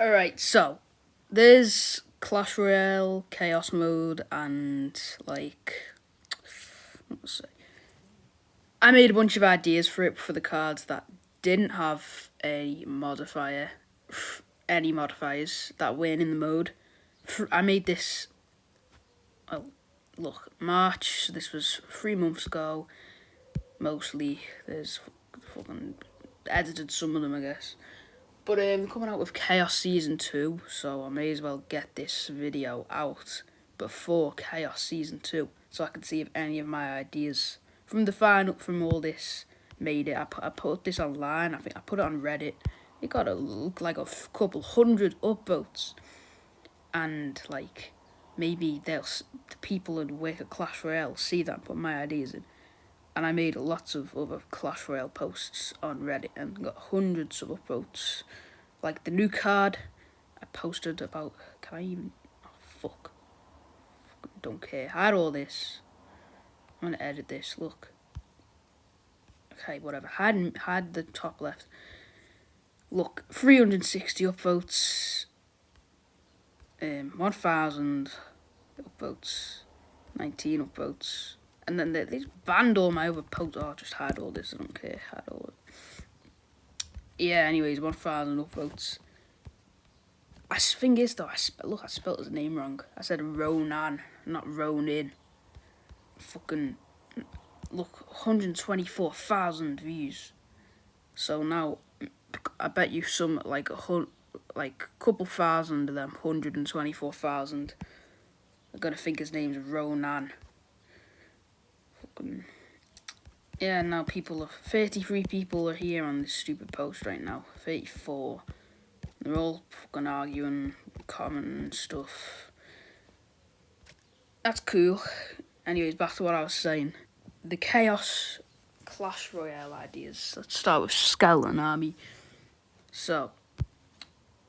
Alright, so there's Clash Royale, Chaos Mode, and let's see. I made a bunch of ideas for it for the cards that didn't have a modifier, any modifiers that weren't in the mode. I made this. Oh, look, March. This was 3 months ago. Mostly, there's fucking edited some of them, I guess. But coming out with Chaos Season 2, so I may as well get this video out before Chaos Season 2, so I can see if any of my ideas from all this made it. I put this online, I think I put it on Reddit. It got like a couple hundred upvotes, and like maybe the people who work at Clash Royale see that and put my ideas in. And I made lots of other Clash Royale posts on Reddit and got hundreds of upvotes. Like the new card I posted about, can I even, oh fuck, don't care, hide all this, I'm gonna edit this, look, okay, whatever, hide the top left, look, 360 upvotes, 1,000 upvotes, 19 upvotes, and then they just banned all my other posts. Oh, just hide all this, I don't care, hide all it. Yeah, anyways, 1,000 upvotes. The thing is though, I spelled his name wrong. I said Ronan, not Ronin. Fucking, look, 124,000 views. So now, I bet you some, like a couple thousand of them, 124,000, are gonna think his name's Ronan. Fucking, yeah, now 33 people are here on this stupid post right now. 34. They're all fucking arguing, commenting and stuff. That's cool. Anyways, back to what I was saying. The Chaos Clash Royale ideas. Let's start with Skeleton Army. So,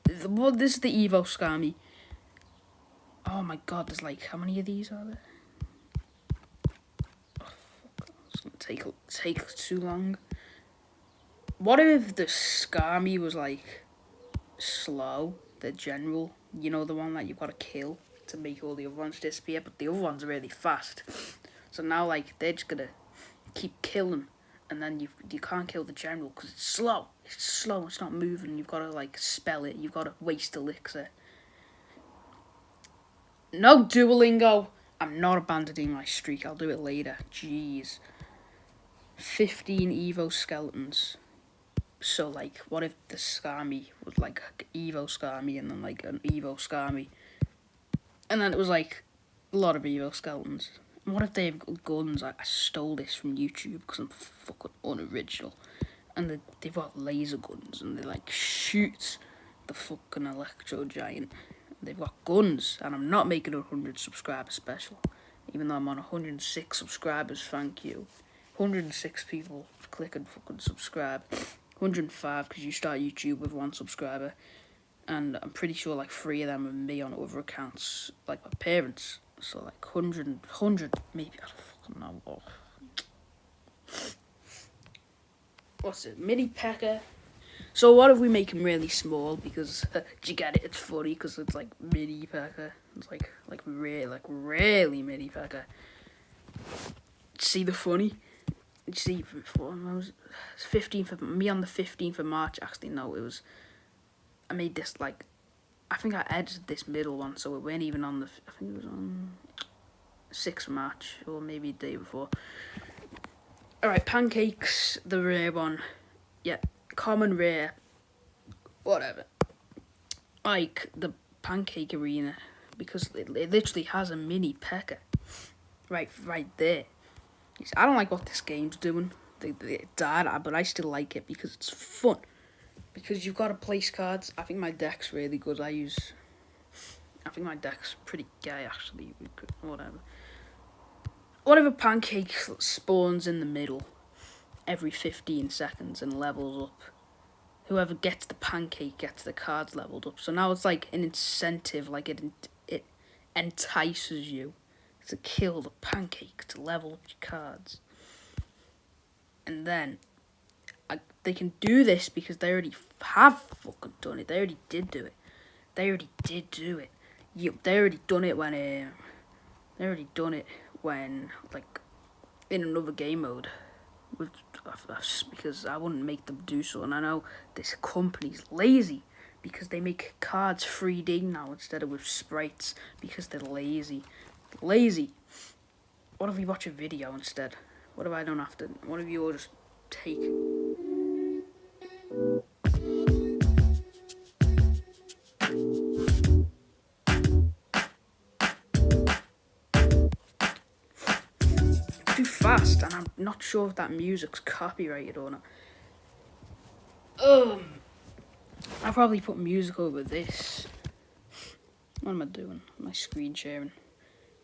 this is the Evo Scammy. Oh my god, there's like, how many of these are there? Oh, fuck, it's gonna take too long. What if the Scammy was like slow, the general, you know, the one that you've got to kill to make all the other ones disappear, but the other ones are really fast. So now, like, they're just gonna keep killing, and then you can't kill the general because it's slow. It's not moving. You've got to like spell it. You've got to waste elixir. No Duolingo. I'm not abandoning my streak. I'll do it later. Jeez. 15 Evo skeletons. So, like, what if the Scammy was, like, Evo Scammy and then, like, an Evo Scammy? And then it was, like, a lot of Evo skeletons. And what if they have guns? I stole this from YouTube because I'm fucking unoriginal. And they've got laser guns and they, like, shoot the fucking Electro Giant. They've got guns, and I'm not making a 100 subscriber special. Even though I'm on 106 subscribers, thank you. 106 people click and fucking subscribe. 105 because you start YouTube with 1 subscriber, and I'm pretty sure like 3 of them are me on other accounts, like my parents. So like 100 maybe, I don't fucking know. Oh. What's it? Mini P.E.K.K.A. So what if we make him really small? Because do you get it? It's funny because it's like mini P.E.K.K.A. It's like really mini P.E.K.K.A. See the funny? You see, before I was 15th of me on the 15th of March. Actually, no, it was. I made this like, I think I edited this middle one, so it weren't even on the. I think it was on 6th of March or maybe the day before. All right, pancakes, the rare one, yeah, common rare, whatever. Like the pancake arena, because it literally has a mini P.E.K.K.A. right there. I don't like what this game's doing. It died, but I still like it because it's fun. Because you've got to place cards. I think my deck's really good. I think my deck's pretty gay, actually. Whatever. Whatever pancake spawns in the middle every 15 seconds and levels up. Whoever gets the pancake gets the cards leveled up. So now it's like an incentive, like it entices you to kill the pancake to level up your cards. And then they can do this because they already have fucking done it. They already did do it. They already did do it. They already done it when they already done it when like in another game mode. With, because I wouldn't make them do so, and I know this company's lazy because they make cards 3D now instead of with sprites because they're lazy. Lazy. What if we watch a video instead? What if I don't have to? What if you all just take? Too fast, and I'm not sure if that music's copyrighted or not. I'll probably put music over this. What am I doing? My screen sharing.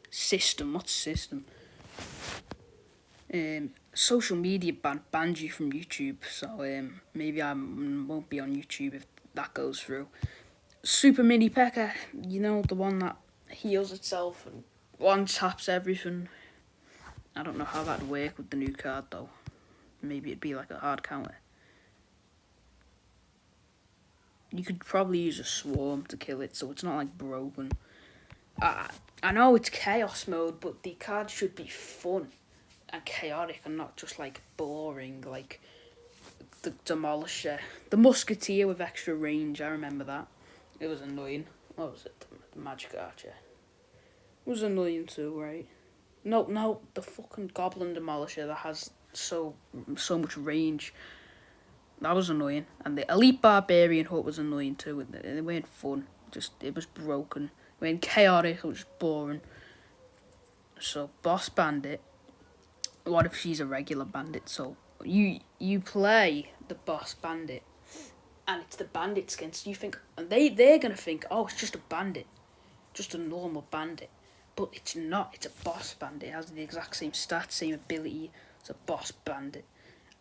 System. What's system? Social media banned you from YouTube, so maybe I won't be on YouTube if that goes through. Super Mini P.E.K.K.A, you know, the one that heals itself and one taps everything. I don't know how that'd work with the new card though. Maybe it'd be like a hard counter. You could probably use a swarm to kill it, so it's not like broken. I know it's chaos mode, but the card should be fun and chaotic and not just like boring, like the Demolisher. The Musketeer with extra range, I remember that. It was annoying. What was it? The Magic Archer. It was annoying too, right? No, the fucking Goblin Demolisher that has so much range. That was annoying. And the Elite Barbarian Hut was annoying too. They weren't fun. It was broken. It went chaotic, it was boring. So, Boss Bandit. What if she's a regular bandit? So, you play the Boss Bandit. And it's the bandit skin. So you think, and they're going to think, oh, it's just a bandit. Just a normal bandit. But it's not. It's a boss bandit. It has the exact same stats, same ability. It's a boss bandit.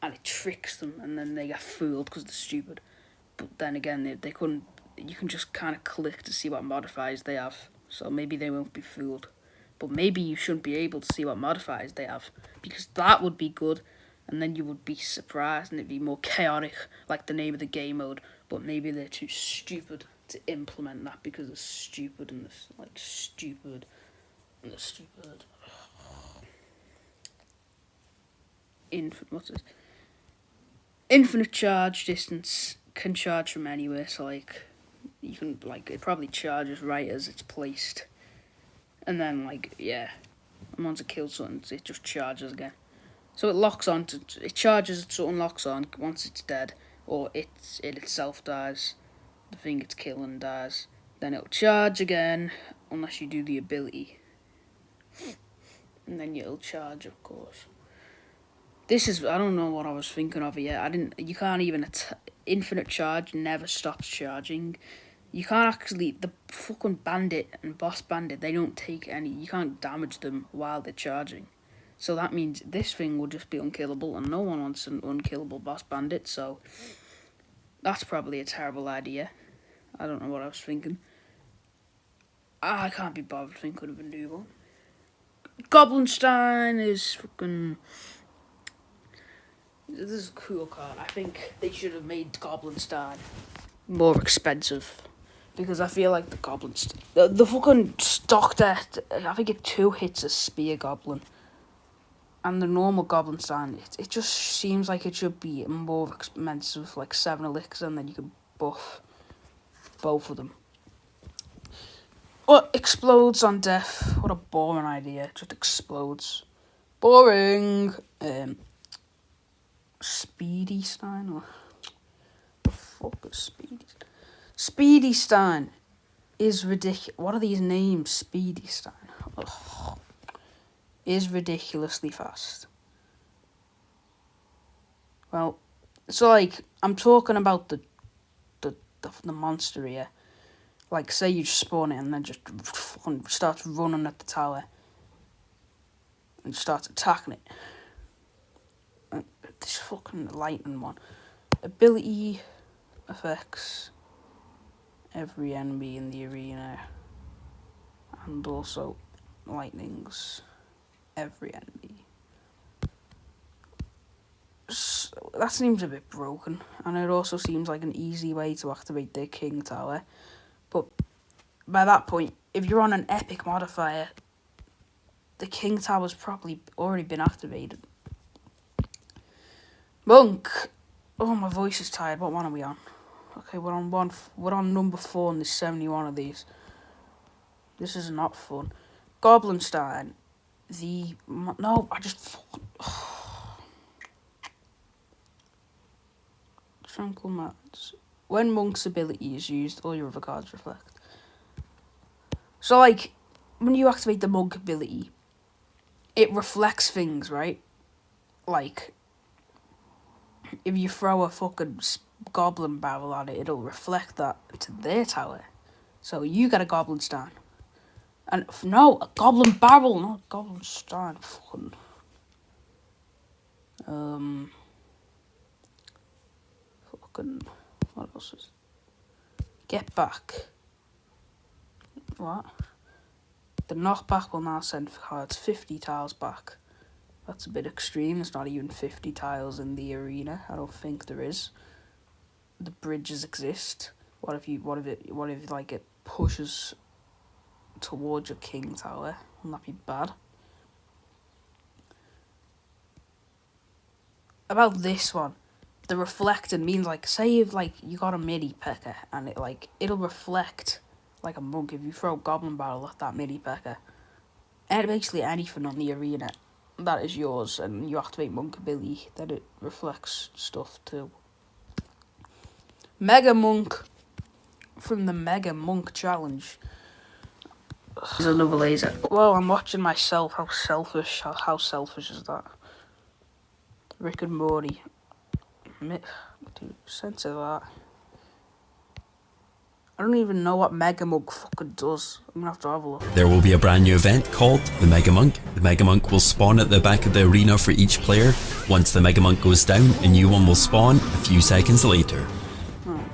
And it tricks them, and then they get fooled because they're stupid. But then again, they couldn't. You can just kind of click to see what modifiers they have. So maybe they won't be fooled. But maybe you shouldn't be able to see what modifiers they have. Because that would be good. And then you would be surprised, and it'd be more chaotic, like the name of the game mode. But maybe they're too stupid to implement that because they're stupid and they're like stupid. And they're stupid. What's this? Infinite charge distance can charge from anywhere, so like you can like it probably charges right as it's placed. And then like yeah. And once it kills something, it just charges again. So it locks on to it charges so it unlocks on once it's dead or it itself dies. The thing it's killing dies. Then it'll charge again unless you do the ability. And then it'll charge, of course. This is I don't know what I was thinking of yet. You can't even infinite charge never stops charging. You can't actually the fucking bandit and boss bandit, they don't take any you can't damage them while they're charging. So that means this thing will just be unkillable, and no one wants an unkillable boss bandit, so that's probably a terrible idea. I don't know what I was thinking. I can't be bothered thinking of a new one. Goblinstein is fucking... This is a cool card. I think they should have made Goblinstein more expensive. Because I feel like the goblins... The fucking stock death, I think it 2 hits a spear goblin. And the normal Goblinstein, it just seems like it should be more expensive, like 7 elixirs, and then you can buff both of them. What explodes on death? What a boring idea. It just explodes. Boring. Speedy Stein? What the fuck is Speedy? Speedy Stein is ridiculous. What are these names? Speedy Stein. Ugh. Is ridiculously fast. Well, so like I'm talking about the monster here. Like say you spawn it and then just fucking starts running at the tower and starts attacking it. And this fucking lightning one. Ability affects every enemy in the arena, and also lightnings every enemy. So that seems a bit broken, and it also seems like an easy way to activate their king tower, But by that point, if you're on an epic modifier, the King Tower's probably already been activated. Monk! Oh, my voice is tired. What one are we on? Okay, we're on number 4 and there's 71 of these. This is not fun. Goblinstein. No, I just... Tranquil Mats. When Monk's ability is used, all your other cards reflect. So, like, when you activate the Monk ability, it reflects things, right? Like, if you throw a fucking goblin barrel on it, it'll reflect that to their tower. So you get a Goblinstein. And, no, a goblin barrel, not a Goblinstein. Fucking... Fucking... What else is... Get back. What? The knockback will now send cards 50 tiles back. That's a bit extreme. There's not even 50 tiles in the arena. I don't think there is. The bridges exist. What if like it pushes towards your king tower? Wouldn't that be bad? About this one, the reflecting means like, say if like you got a midi pecker and it'll reflect like a monk. If you throw a goblin barrel at that midi pecker, and basically anything on the arena that is yours, and you activate monk ability, then it reflects stuff too. Mega Monk from the Mega Monk Challenge. There's another laser. Well, I'm watching myself. How selfish is that? Rick and Morty. Dude, sense of that. I don't even know what Mega Monk fucking does. I'm gonna have to have a look. There will be a brand new event called the Mega Monk. The Mega Monk will spawn at the back of the arena for each player. Once the Mega Monk goes down, a new one will spawn a few seconds later.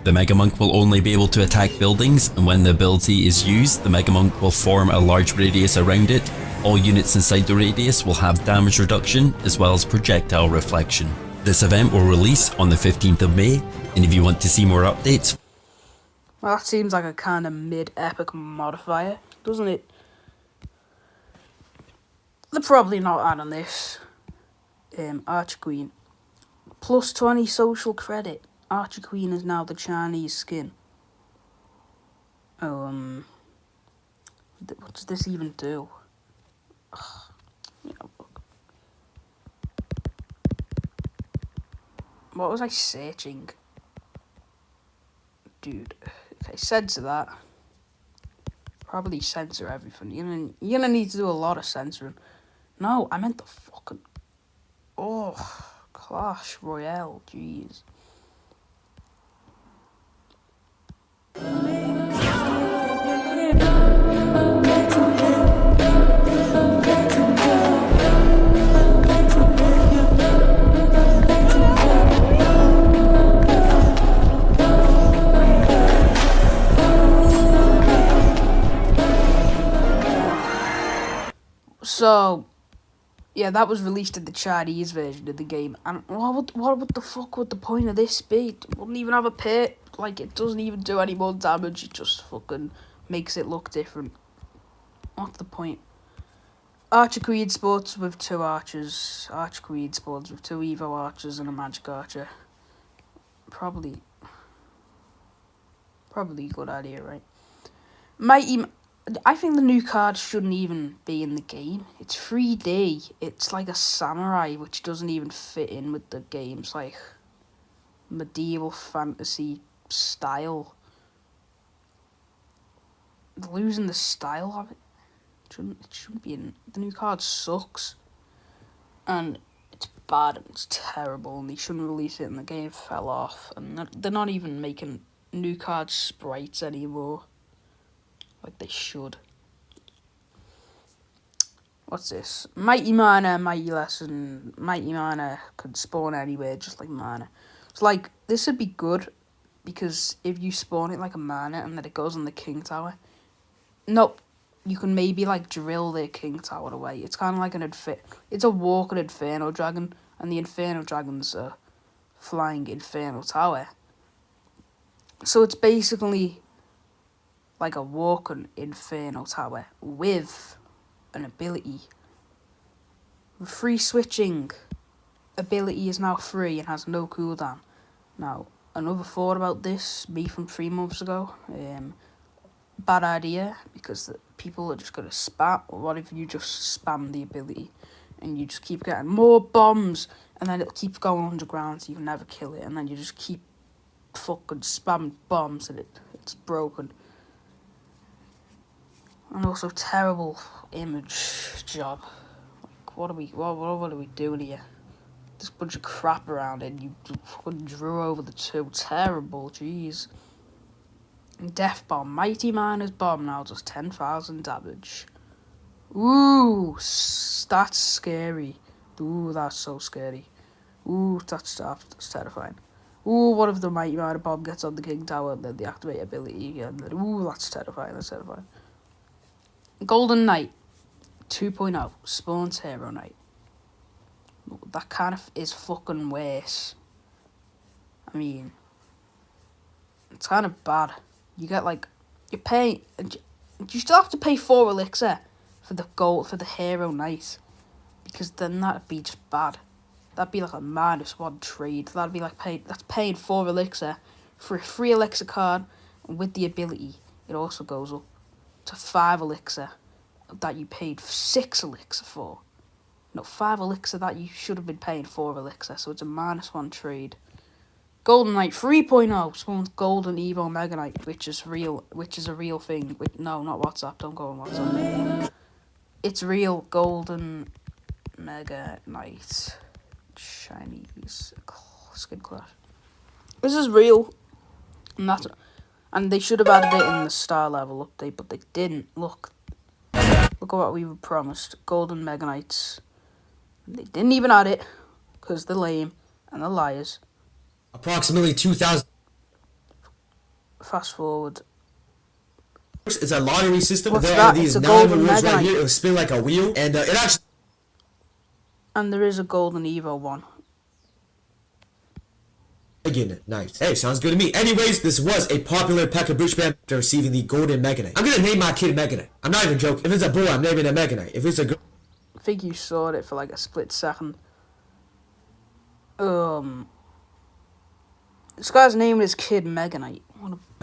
The Mega Monk will only be able to attack buildings, and when the ability is used, the Mega Monk will form a large radius around it. All units inside the radius will have damage reduction as well as projectile reflection. This event will release on the 15th of May, and if you want to see more updates... Well, that seems like a kind of mid-epic modifier, doesn't it? They're probably not adding this. Archer Queen. Plus 20 social credit. Archer Queen is now the Chinese skin. What does this even do? What was I searching? Dude. Okay, censor that. Probably censor everything. You're gonna need to do a lot of censoring. No, I meant the fucking... Oh, Clash Royale, jeez. So, yeah, that was released in the Chinese version of the game. And what the fuck would the point of this be? It wouldn't even have a pit. Like, it doesn't even do any more damage. It just fucking makes it look different. What's the point? Archer Queen sports with 2 archers. Archer Queen sports with 2 Evo archers and a magic archer. Probably a good idea, right? I think the new card shouldn't even be in the game. It's 3D. It's like a samurai, which doesn't even fit in with the game's like medieval fantasy style. Losing the style of it. It shouldn't be in. The new card sucks. And it's bad and it's terrible, and they shouldn't release it, and the game fell off. And they're not even making new card sprites anymore. Like they should. What's this? Mighty Mana, Mighty Lesson. Mighty Mana could spawn anywhere, just like Mana. It's like, this would be good, because if you spawn it like a Mana and then it goes on the King Tower, nope, you can maybe like drill their King Tower away. It's kind of like it's a walking Inferno Dragon, and the Inferno Dragon's a flying Inferno Tower. So it's basically like a walking Inferno Tower with an ability. Free switching ability is now free and has no cooldown. Now, another thought about this, me from 3 months ago, bad idea, because people are just going to spam. What if you just spam the ability and you just keep getting more bombs, and then it'll keep going underground so you can never kill it, and then you just keep fucking spamming bombs and it's broken. And also terrible image job. Like, what are we doing here? This bunch of crap around it, and you fucking drew over the 2. Terrible, jeez. Death Bomb. Mighty Miner's Bomb now does 10,000 damage. Ooh, that's scary. Ooh, that's so scary. Ooh, that's terrifying. Ooh, what if the Mighty Miner Bomb gets on the King Tower and then they activate ability again? Ooh, that's terrifying, Golden Knight 2.0 spawns Hero Knight. That kind of is fucking worse. I mean, it's kind of bad. You get like, you pay, you still have to pay 4 elixir for the Hero Knight, because then that'd be just bad. That'd be like a -1 trade. That'd be like that's paying 4 elixir for a 3 elixir card, and with the ability, it also goes up to 5 elixir that you paid 6 elixir for. No, 5 elixir that you should have been paying 4 elixir, so it's a -1 trade. Golden Knight 3.0 spawns Golden Evo Mega Knight, which is a real thing. No, not WhatsApp, don't go on WhatsApp. It's real Golden Mega Knight. Chinese skin clash. This is real. And they should have added it in the star level update, but they didn't. Look at what we were promised. Golden Mega Knights. They didn't even add it, because they're lame and they're liars. Approximately 2,000. Fast forward. It's a lottery system. What's there that? are these It's a 9 golden wheels Mega right Knight. here. It'll spin like a wheel, and it actually. And there is a Golden Evo one. Again, nice. Hey, sounds good to me. Anyways, this was a popular pack of boot spam after receiving the Golden Mega Knight. I'm gonna name my kid Mega Knight. I'm not even joking. If it's a boy, I'm naming it Mega Knight. If it's a girl, I think you saw it for like a split second. This guy's naming his kid Mega Knight.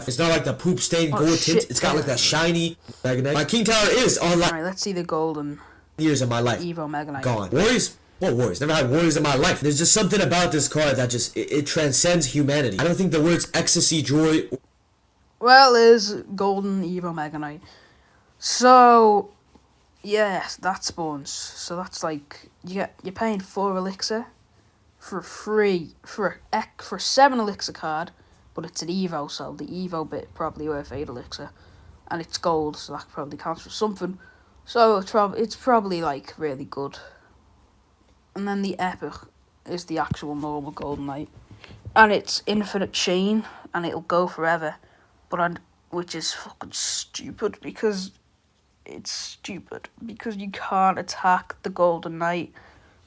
it's not like the poop stained gold shit. tint. It's got like that shiny Mega Knight. My King Tower is on like Alright, let's see the Golden years of my life. Evo Mega Knight. Gone. Warriors? What Warriors? Never had Warriors in my life. There's just something about this card that just, it transcends humanity. I don't think the words ecstasy, joy. Well, there's Golden Evo Mega Knight. So, yeah, that spawns. So that's like, you're paying 4 elixir for a 7 elixir card, but it's an Evo, so the Evo bit probably worth 8 elixir, and it's gold, so that probably counts for something. So it's probably like really good. And then the epic is the actual normal Golden Knight, and it's infinite chain, and it'll go forever, which is fucking stupid, because you can't attack the Golden Knight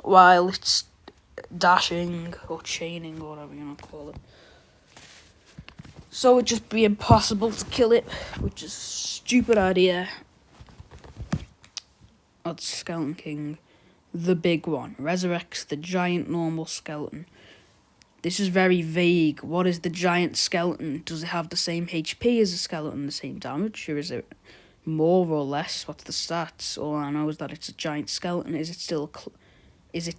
while it's dashing or chaining or whatever you want to call it. So it'd just be impossible to kill it, which is a stupid idea. That's Skeleton King, the big one, resurrects the giant normal skeleton. This is very vague. What is the giant skeleton? Does it have the same HP as a skeleton, the same damage, or is it more or less? What's the stats? All I know is that it's a giant skeleton. Is it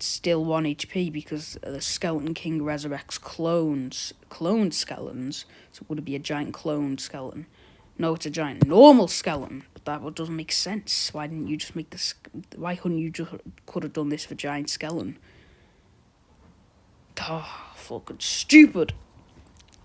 still 1 HP? Because the Skeleton King resurrects cloned skeletons. So would it be a giant cloned skeleton? No, it's a giant normal skeleton. But that doesn't make sense. Why didn't you just make this? Why couldn't you just could have done this for giant skeleton? Oh, fucking stupid.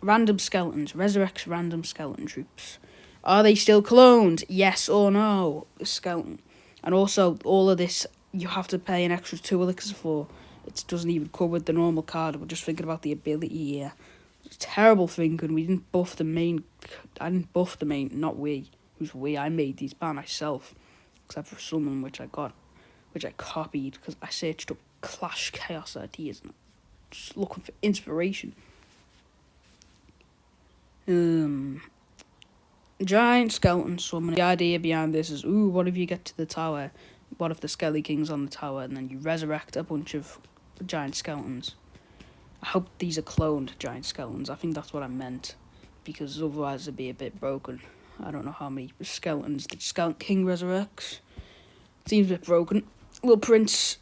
Random skeletons resurrects random skeleton troops. Are they still cloned? Yes or no? Skeleton. And also, all of this, you have to pay an extra 2 elixirs for. It doesn't even come with the normal card. We're just thinking about the ability here. It's a terrible thinking. We didn't buff the main. I didn't buff the main. Not we. Who's we? I made these by myself. Except for someone which I copied because I searched up Clash Chaos ideas and just looking for inspiration. giant skeleton summoning. The idea behind this is, ooh, what if you get to the tower? What if the Skelly King's on the tower and then you resurrect a bunch of giant skeletons? I hope these are cloned giant skeletons. I think that's what I meant, because otherwise it'd be a bit broken. I don't know how many skeletons the Skeleton King resurrects. Seems a bit broken. Little Prince.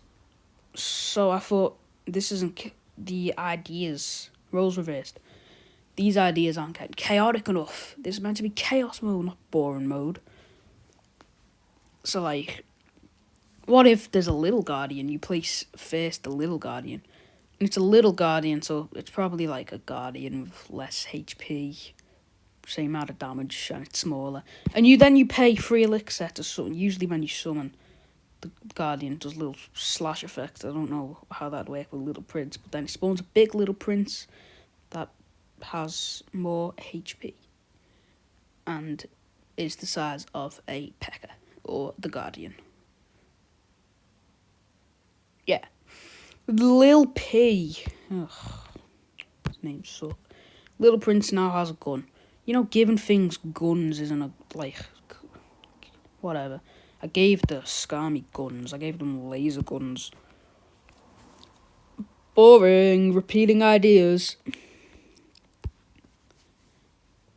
So I thought, this isn't the ideas. Roles reversed. These ideas aren't getting chaotic enough. This is meant to be chaos mode, not boring mode. So, like, what if there's a little guardian? You place first the little guardian. And it's a little guardian, so it's probably like a guardian with less HP. Same amount of damage, and it's smaller. And you pay 3 elixir to summon. Usually when you summon, the guardian does a little slash effect. I don't know how that'd work with Little Prince, but then it spawns a big Little Prince that has more HP and is the size of a P.E.K.K.A. or the Guardian. Yeah. Lil P. Ugh. His name sucks. Little Prince now has a gun. You know, giving things guns isn't a, like, whatever. I gave the Skarmy guns. I gave them laser guns. Boring. Repeating ideas.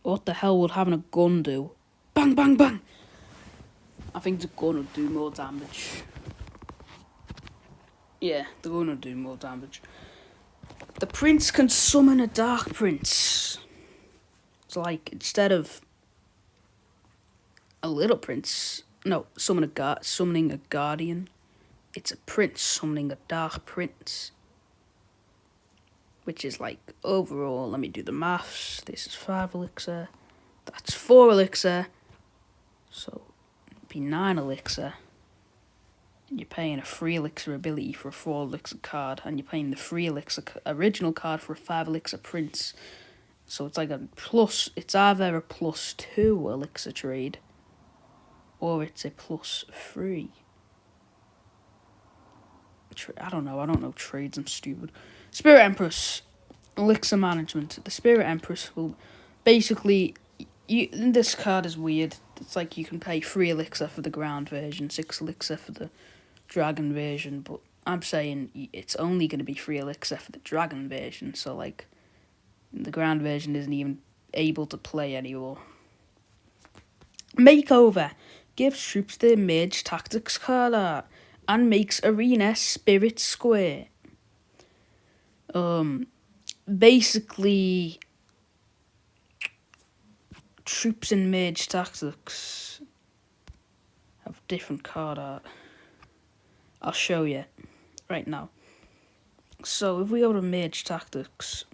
What the hell would having a gun do? Bang, bang, bang! I think the gun would do more damage. Yeah, the gun would do more damage. The prince can summon a dark prince. It's like, instead of a little prince, no, summoning a guardian, it's a prince summoning a dark prince. Which is like, overall, let me do the maths. This is 5 elixir. That's 4 elixir. So, it'd be 9 elixir. And you're paying a 3 elixir ability for a 4 elixir card. And you're paying the 3 elixir original card for a 5 elixir prince. So it's like a plus, it's either a +2 elixir trade. Or it's a +3. I don't know trades, I'm stupid. Spirit Empress, elixir management. The Spirit Empress will basically, this card is weird. It's like you can pay 3 elixir for the ground version, 6 elixir for the dragon version, but I'm saying it's only going to be 3 elixir for the dragon version, so like, the ground version isn't even able to play anymore. Makeover gives troops their mage tactics card art and makes arena spirit square. Basically, troops in mage tactics have different card art. I'll show you right now. So if we go to mage tactics,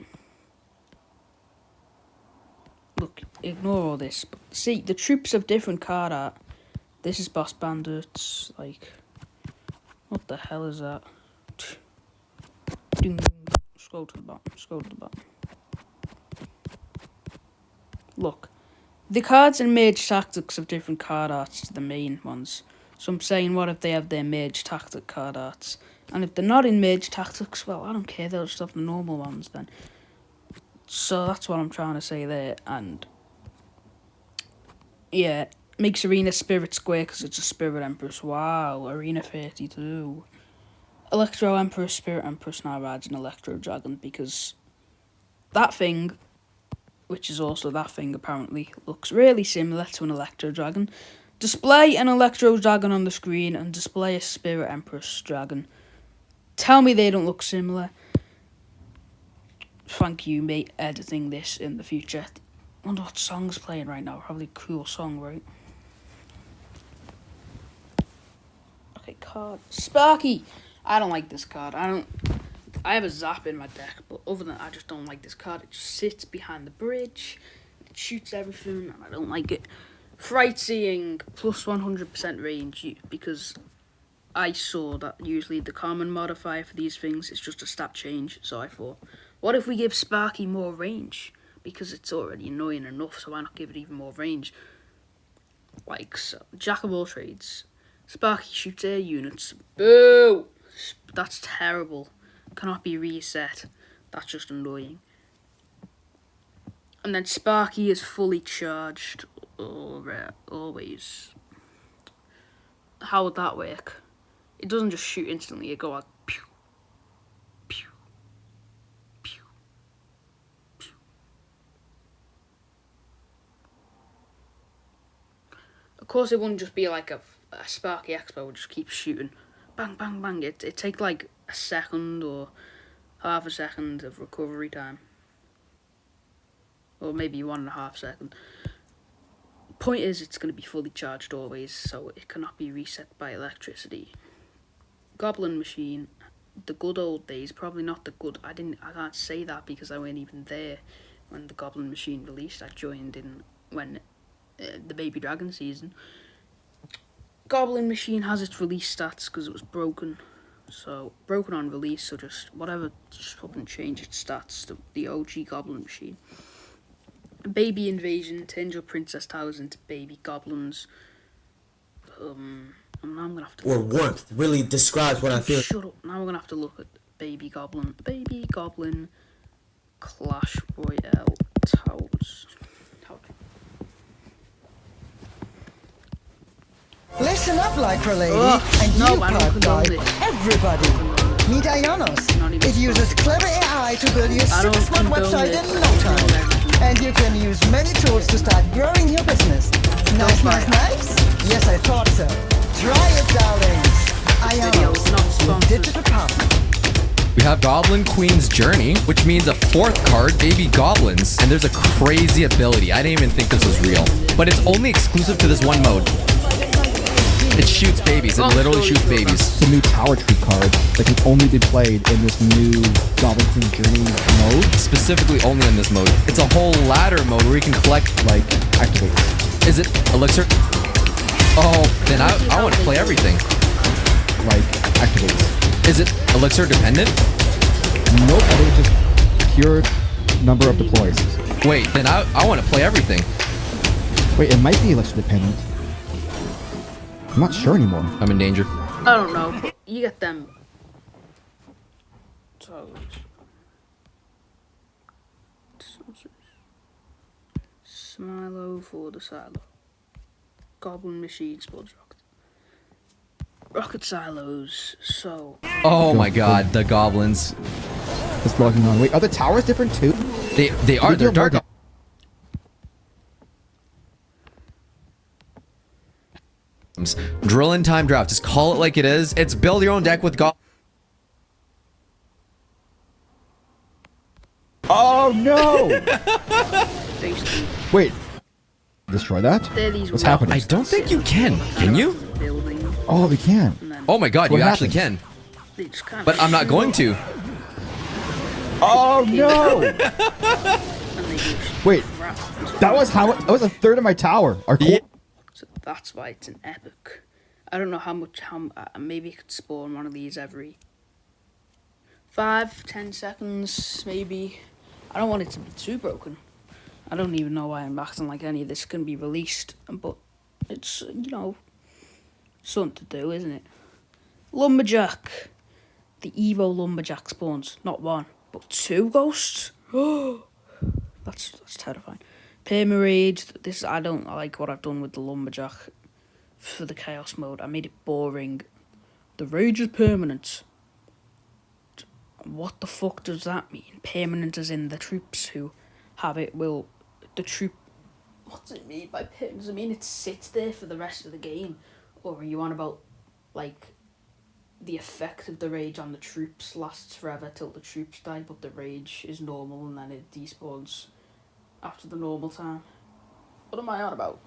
look, ignore all this. But see, the troops have different card art. This is boss bandits. Like, what the hell is that? Scroll to the bottom. Look, the cards in Mage Tactics have different card arts to the main ones. So I'm saying, what if they have their Mage Tactic card arts? And if they're not in Mage Tactics, well, I don't care, they'll just have the normal ones then. So that's what I'm trying to say there. And yeah, makes Arena Spirit Square because it's a Spirit Empress. Wow, Arena 32. Electro Empress, Spirit Empress now rides an Electro Dragon because that thing, which is also that thing apparently, looks really similar to an Electro Dragon. Display an Electro Dragon on the screen and display a Spirit Empress Dragon. Tell me they don't look similar. Thank you, mate, editing this in the future. I wonder what song's playing right now. Probably a cool song, right? Okay, card. Sparky! I don't like this card. I have a Zap in my deck, but other than that, I just don't like this card. It just sits behind the bridge. It shoots everything, and I don't like it. Fright Seeing, plus 100% range, because I saw that usually the common modifier for these things is just a stat change, so I thought, what if we give Sparky more range? Because it's already annoying enough, so why not give it even more range? Like, so, Jack of all trades. Sparky shoots air units. Boo! That's terrible. Cannot be reset. That's just annoying. And then Sparky is fully charged. always. How would that work? It doesn't just shoot instantly. It go like pew, pew, pew, pew. Of course, it wouldn't just be like a Sparky Expo would just keep shooting, bang, bang, bang. It take like a second or half a second of recovery time, or maybe 1.5 seconds. Point is, it's going to be fully charged always, so it cannot be reset by electricity. Goblin machine, the good old days, probably not the good. I can't say that because I weren't even there when the Goblin machine released. I joined in when the Baby Dragon season. Goblin machine has its release stats because it was broken. So broken on release, so just whatever, just fucking change its stats to the OG Goblin machine. Baby invasion, change your princess towers into baby goblins. I'm gonna have to. Or warmth really describes what I feel. Shut up! Now we're gonna have to look at baby goblin, Clash Royale towers. Listen up, Lycra lady, Ugh, and no, you I don't part condone guy. this. Everybody, meet Ionos. Not even It uses clever AI to build you a I don't super smart condone website this. in no time. And you can use many tools to start growing your business. Nice, try nice, it. nice? Yes, I thought so. Try it, darlings. Video is not Ionos, your sponsored. digital partner. We have Goblin Queen's Journey, which means a 4th card, Baby Goblins, and there's a crazy ability. I didn't even think this was real, but it's only exclusive to this one mode. It shoots babies. It literally shoots babies. It's a new Tower Tree card that can only be played in this new Goblin Queen Journey mode. Specifically only in this mode. It's a whole ladder mode where you can collect, Like, activates. is it Elixir? Oh, then I want to play everything. Like, activates. Is it Elixir dependent? Nope, I think it's just pure number of deploys. Wait, then I want to play everything. Wait, it might be Elixir dependent. I'm not sure anymore. I'm in danger. I don't know. But you get them. Smilo for the silo. Goblin machine spawns rocket silos. So Oh my god, the goblins. It's logging on. Wait, are the towers different too? They are. They're dark. Drill in time draft. Just call it like it is. It's build your own deck with goblins. Oh no! basically, Wait, destroy that? they're these What's rockets happening? I don't think you can. Can you? building, Oh, we can. and then Oh my god, What you actually happens? can. they just kind of But I'm not shoot going up, to. Oh no! and they just Wait, crap. that was how. That was a third of my tower. Our core. Yeah. So that's why it's an epic. I don't know how much. Maybe you could spawn one of these every 5-10 seconds, maybe. I don't want it to be too broken. I don't even know why I'm acting like any of this can be released, but it's, something to do, isn't it? Lumberjack. The Evo Lumberjack spawns. Not one, but 2 ghosts. That's terrifying. Permarage. This, I don't like what I've done with the Lumberjack for the Chaos mode. I made it boring. The rage is permanent. What the fuck does that mean? Permanent as in the troops who have it will... The troop... What's it mean by permanent? Does it mean it sits there for the rest of the game? Or are you on about, like, the effect of the rage on the troops lasts forever till the troops die, but the rage is normal and then it despawns after the normal time? What am I on about?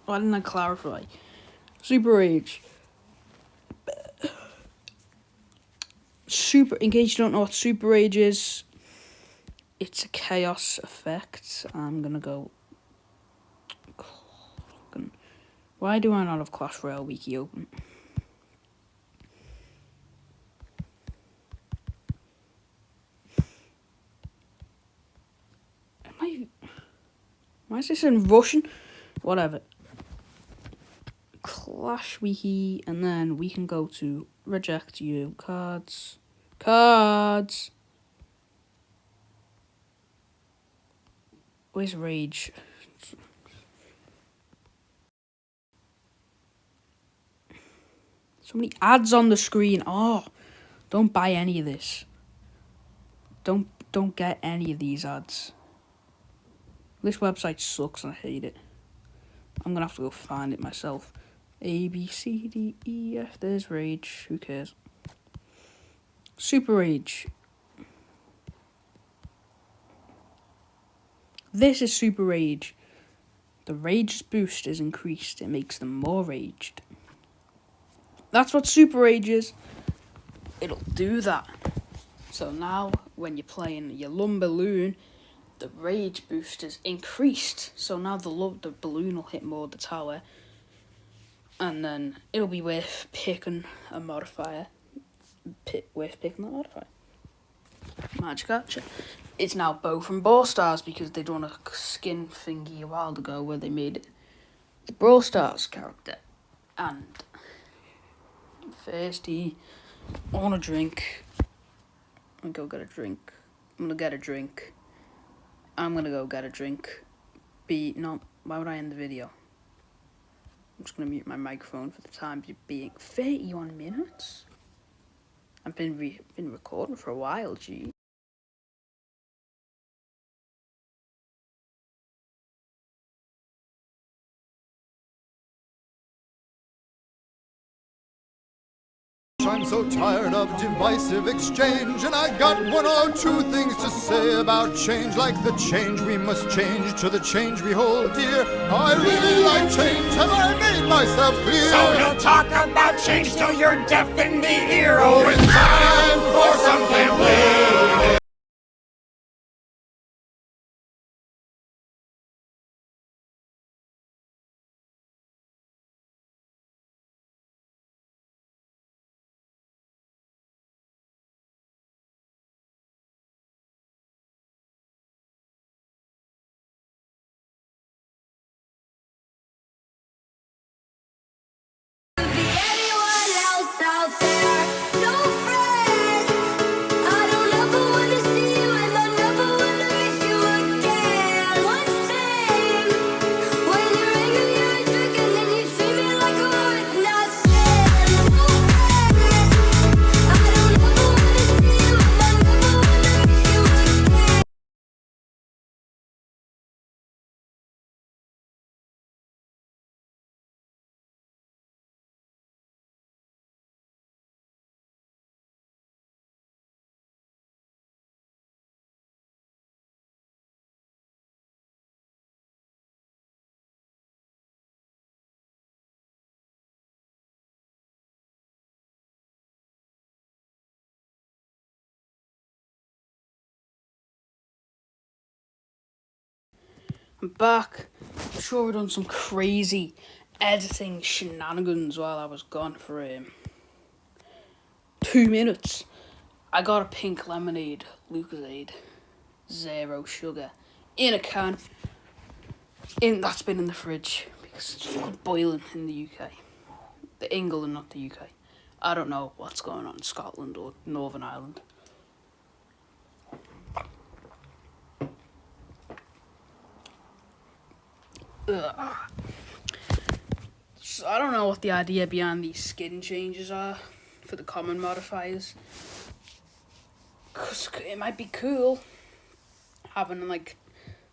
Why didn't I clarify? Super rage. In case you don't know what super rage is, it's a chaos effect. I'm gonna go. Why do I not have Clash Royale wiki open? Why is this in Russian? Whatever. Clash wiki, and then we can go to reject you cards. Where's rage? So many ads on the screen. Oh, don't buy any of this. Don't get any of these ads. This website sucks and I hate it. I'm gonna have to go find it myself. A, B, C, D, E, F. There's Rage. Who cares? Super Rage. This is Super Rage. The Rage boost is increased. It makes them more raged. That's what Super Rage is. It'll do that. So now, when you're playing your Lumballoon, the Rage boost is increased. So now the balloon will hit more of the tower. And then it'll be worth picking a modifier. Worth picking that modifier. Magic Archer. It's now Bow from Brawl Stars because they done a skin thingy a while ago where they made it the Brawl Stars character. And thirsty, I want a drink. I'm gonna go get a drink. I'm gonna get a drink. I'm gonna go get a drink. No, why would I end the video? I'm just gonna mute my microphone for the time being. 31 minutes? I've been recording for a while, gee. I'm so tired of divisive exchange, and I got one or two things to say about change, like the change we must change to the change we hold dear. I really like change, have I made myself clear? So you'll talk about change till you're deaf in the ear. Oh, it's time for some campaign. I'm back. I'm sure I've done some crazy editing shenanigans while I was gone for 2 minutes. I got a pink lemonade, Lucozade, 0 sugar, in a can. That's been in the fridge because it's fucking boiling in the UK. The England, not the UK. I don't know what's going on in Scotland or Northern Ireland. Ugh. So I don't know what the idea behind these skin changes are for the common modifiers. Cause it might be cool having like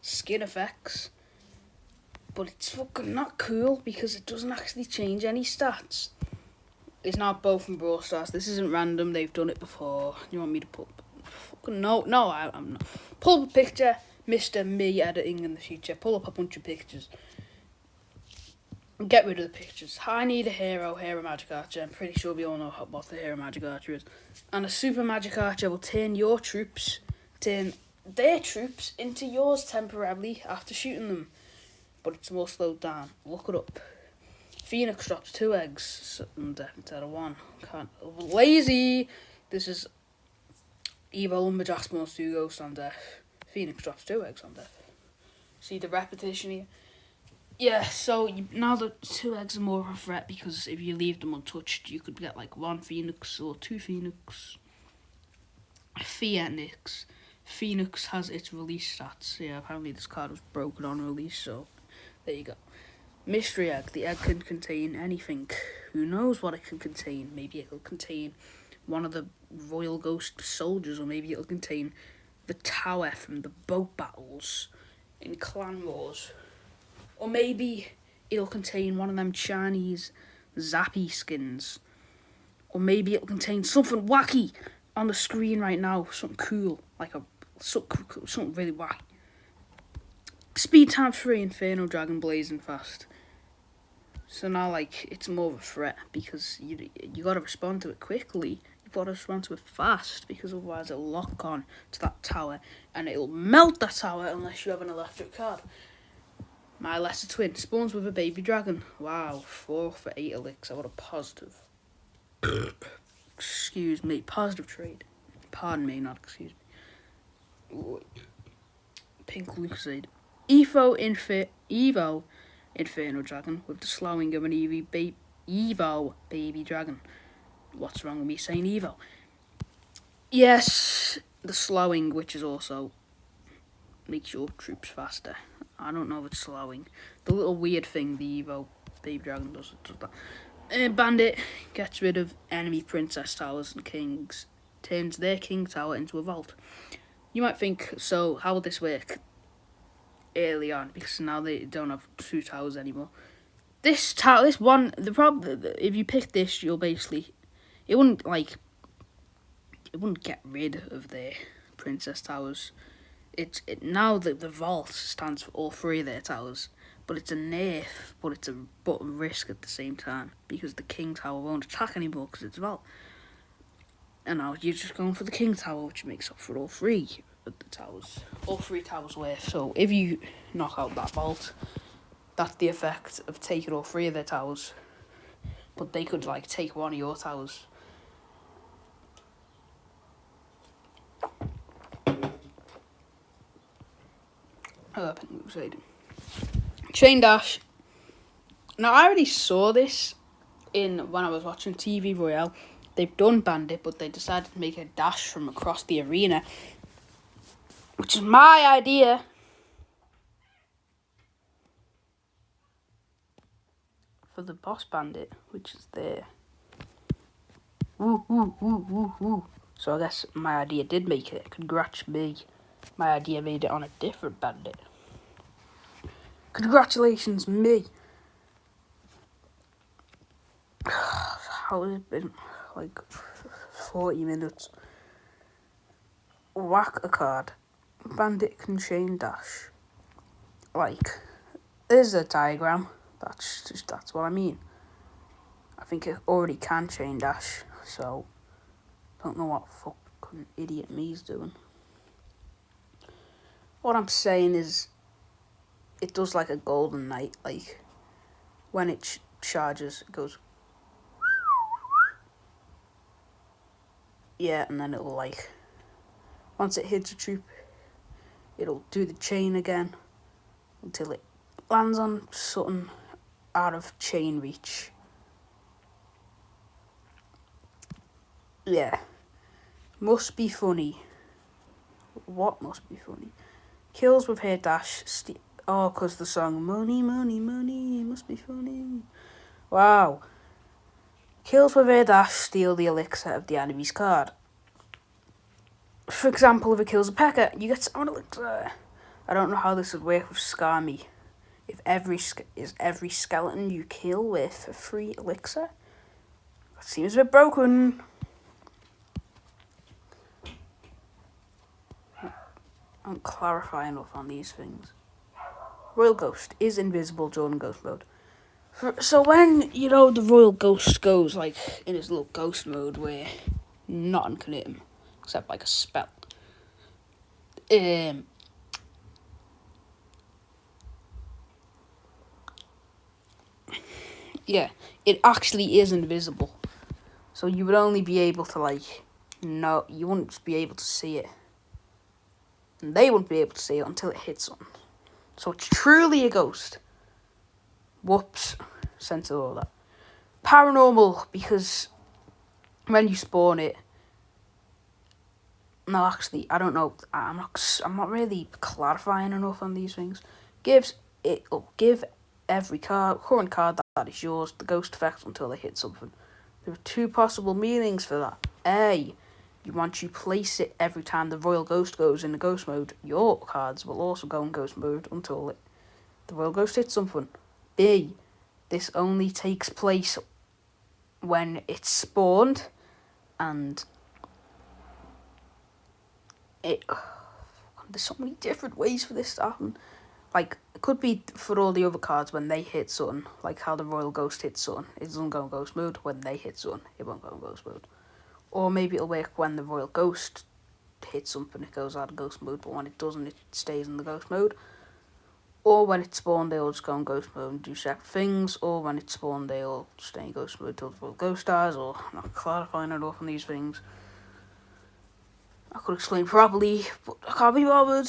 skin effects, but it's fucking not cool because it doesn't actually change any stats. It's not both from Brawl Stars. This isn't random. They've done it before. You want me to put? Fucking no. I'm not. Pull up a picture, Mr. Me editing in the future. Pull up a bunch of pictures. Get rid of the pictures. I need a hero magic archer. I'm pretty sure we all know what the hero magic archer is. And a super magic archer will turn their troops into yours temporarily after shooting them. But it's more slowed down. Look it up. Phoenix drops 2 eggs instead of 1. Lazy. This is Evo Lumberjack spawns 2 ghosts on death. Phoenix drops 2 eggs on death. See the repetition here? Yeah, so now the 2 eggs are more of a threat because if you leave them untouched, you could get like 1 Phoenix or 2 Phoenix. Phoenix. Phoenix has its release stats. Yeah, apparently this card was broken on release, so there you go. Mystery egg. The egg can contain anything. who knows what it can contain? Maybe it'll contain one of the Royal Ghost soldiers, or maybe it'll contain the tower from the boat battles in Clan Wars. Or maybe it'll contain one of them Chinese Zappy skins. Or maybe it'll contain something wacky on the screen right now. Something cool. Like something really wacky. Speed times 3, Inferno Dragon blazing fast. So now, like, it's more of a threat because you got to respond to it quickly. You've got to respond to it fast because otherwise it'll lock on to that tower and it'll melt that tower unless you have an electric card. My lesser twin spawns with a baby dragon. Wow, 4 for 8 elixir. What a positive. Excuse me, positive trade. Pardon me, not excuse me. Pink Lucid. Evo Inferno Dragon with the slowing of an Evo baby dragon. What's wrong with me saying Evo? Yes, the slowing, which is also makes your troops faster. I don't know if it's slowing. The little weird thing the Evo baby dragon does that. Bandit gets rid of enemy princess towers and kings, turns their king tower into a vault. You might think, so how will this work early on? Because now they don't have 2 towers anymore. This one, the problem, if you pick this, you'll basically, it wouldn't get rid of their princess towers. Now the vault stands for all 3 of their towers, but it's a nerf, but it's a risk at the same time because the king tower won't attack anymore because it's vault. And now you're just going for the king tower, which makes up for all 3 of the towers, all 3 towers worth. So if you knock out that vault, that's the effect of taking all 3 of their towers. But they could like take one of your towers. Pink Crusade. Chain dash. Now I already saw this when I was watching TV Royale. They've done Bandit, but they decided to make a dash from across the arena, which is my idea. For the boss bandit, which is there. Woo, woo, woo, woo, woo. So I guess my idea did make it. Congrats me. My idea made it on a different bandit. Congratulations me. How has it been? Like 40 minutes. Whack a card. Bandit can chain dash. Like, there's a diagram. That's what I mean. I think it already can chain dash, so don't know what fucking idiot me's doing. What I'm saying is, it does like a golden knight. Like, when it charges, it goes. Yeah, and then it'll like, once it hits a troop, it'll do the chain again until it lands on something out of chain reach. Yeah. Must be funny. What must be funny? Kills with hair dash. Because the song Money, Money, Money must be funny. Wow. Kills with hair dash steal the elixir of the enemy's card. For example, if it kills a P.E.K.K.A, you get some elixir. I don't know how this would work with Skarmy. If every skeleton you kill with a free elixir? That seems a bit broken. I don't clarify enough on these things. Royal Ghost is invisible during Ghost mode. So when, the Royal Ghost goes, like, in his little ghost mode where nothing can hit him, except, like, a spell. Yeah, it actually is invisible. So you would only be able to, you wouldn't be able to see it. And they wouldn't be able to see it until it hits them. So it's truly a ghost. Whoops. Censor all that. Paranormal, because when you spawn it... No, actually, I don't know. I'm not really clarifying enough on these things. It'll give every current card that is yours, the ghost effect until they hit something. There are two possible meanings for that. A, once you place it every time the Royal Ghost goes into ghost mode, your cards will also go in ghost mode until the Royal Ghost hits something. B, this only takes place when it's spawned, and there's so many different ways for this to happen. Like, it could be for all the other cards when they hit something, like how the Royal Ghost hits something, it doesn't go in ghost mode. When they hit something, it won't go in ghost mode. Or maybe it'll work when the Royal Ghost hits something, it goes out of ghost mode, but when it doesn't, it stays in the ghost mode. Or when it's spawned, they'll just go in ghost mode and do separate things. Or when it's spawned, they'll stay in ghost mode till the Royal Ghost dies. Or I'm not clarifying enough on these things. I could explain properly, but I can't be bothered.